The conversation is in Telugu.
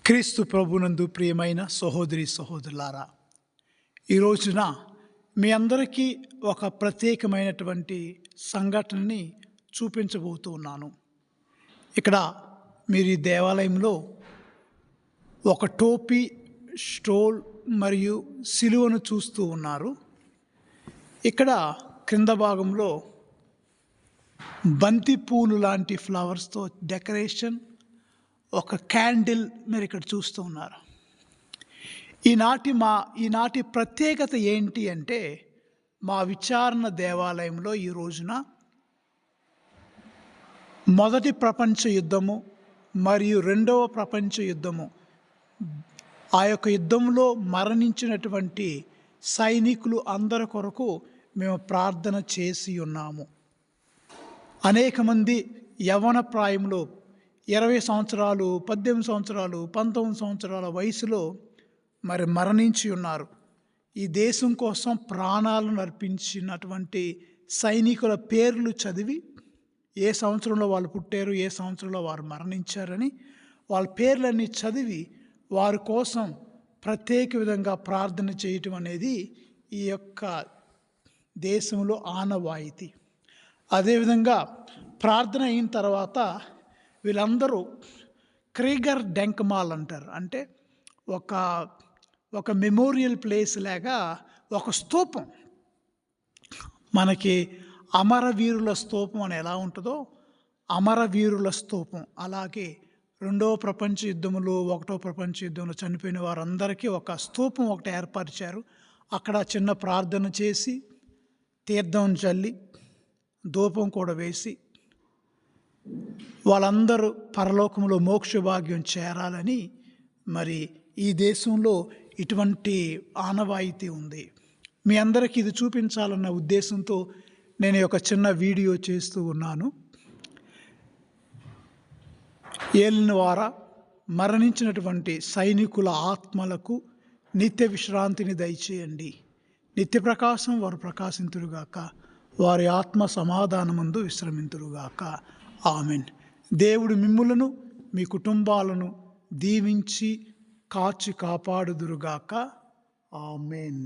క్రీస్తు ప్రభునందు ప్రియమైన సహోదరి సహోదరులారా, ఈ రోజున మీ అందరికీ ఒక ప్రత్యేకమైనటువంటి సంఘటనని చూపించబోతూ ఉన్నాను. ఇక్కడ మీరు ఈ దేవాలయంలో ఒక టోపీ, స్టోల్ మరియు సిలువను చూస్తూ ఉన్నారు. ఇక్కడ క్రింద భాగంలో బంతి పూలు లాంటి ఫ్లవర్స్తో డెకరేషన్, ఒక క్యాండిల్ మీరు ఇక్కడ చూస్తూ ఉన్నారు. ఈనాటి ప్రత్యేకత ఏంటి అంటే, మా విచారణ దేవాలయంలో ఈ రోజున మొదటి ప్రపంచ యుద్ధము మరియు రెండవ ప్రపంచ యుద్ధము, ఆ యొక్క యుద్ధంలో మరణించినటువంటి సైనికులు అందరి కొరకు మేము ప్రార్థన చేసి ఉన్నాము. అనేక మంది యవ్వన ప్రాయంలో 20 సంవత్సరాలు, 18 సంవత్సరాలు, 19 సంవత్సరాల వయసులో మరణించి ఉన్నారు. ఈ దేశం కోసం ప్రాణాలను అర్పించినటువంటి సైనికుల పేర్లు చదివి, ఏ సంవత్సరంలో వాళ్ళు పుట్టారు, ఏ సంవత్సరంలో వారు మరణించారని వాళ్ళ పేర్లన్నీ చదివి వారి కోసం ప్రత్యేక విధంగా ప్రార్థన చేయటం అనేది ఈ యొక్క దేశంలో ఆనవాయితీ. అదేవిధంగా ప్రార్థన అయిన తర్వాత వీళ్ళందరూ క్రీగర్ డెంక్మాల్ అంటారు. అంటే ఒక మెమోరియల్ ప్లేస్ లాగా ఒక స్తూపం, మనకి అమరవీరుల స్తూపం అని ఎలా ఉంటుందో అమరవీరుల స్తూపం, అలాగే రెండవ ప్రపంచ యుద్ధంలో, ఒకటో ప్రపంచ యుద్ధంలో చనిపోయిన వారందరికీ ఒక స్తూపం ఒకటి ఏర్పరిచారు. అక్కడ చిన్న ప్రార్థన చేసి, తీర్థం చల్లి, ధూపం కూడా వేసి వాళ్ళందరూ పరలోకంలో మోక్ష భాగ్యం చేరాలని ఈ దేశంలో ఇటువంటి ఆనవాయితీ ఉంది. మీ అందరికీ ఇది చూపించాలన్న ఉద్దేశంతో నేను ఒక చిన్న వీడియో చేస్తూ ఉన్నాను. ఏలిన వార మరణించినటువంటి సైనికుల ఆత్మలకు నిత్య విశ్రాంతిని దయచేయండి. నిత్య ప్రకాశం వారు ప్రకాశింతురుగాక, వారి ఆత్మ సమాధానమందు విశ్రమింతురుగాక. ఆమెన్. దేవుడు మిమ్ములను, మీ కుటుంబాలను దీవించి కాచి కాపాడుదురుగాక. ఆమెన్.